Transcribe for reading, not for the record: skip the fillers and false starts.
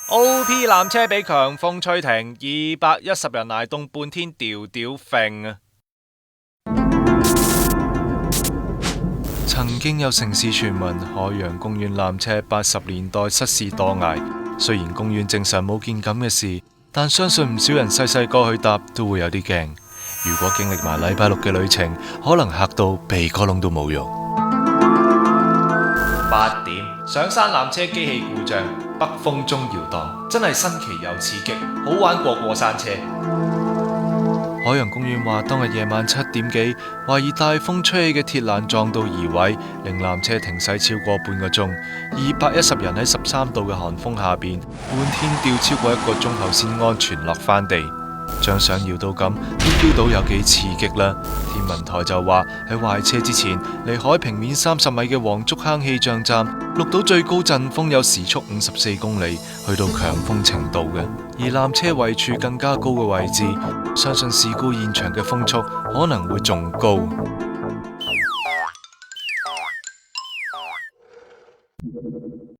OP 纜車俾強風吹停，210人挨凍半天，吊吊揈啊！曾經有城市傳聞海洋公園纜車80年代失事多崖，雖然公園證實冇件咁嘅事，但相信唔少人細細個去搭都會有啲驚。如果經歷埋禮拜六嘅旅程，可能嚇到鼻哥窿都冇用。8點上山纜車機器故障，北風中搖盪，真係新奇又刺激，好玩過山車。海洋公園話，當日夜晚7點幾，懷疑大風吹起嘅鐵欄撞到移位，令纜車停駛超過半個鐘。210人喺13度嘅寒風下邊，半天吊超過1個鐘後先安全落返地。張相搖到咁，都 feel 到有幾刺激啦。天文台就話喺壞車之前，離海平面30米嘅黃竹坑氣象站錄到最高陣風有時速54公里，去到強風程度嘅。而纜車位處更加高嘅位置，相信事故現場嘅風速可能會仲高。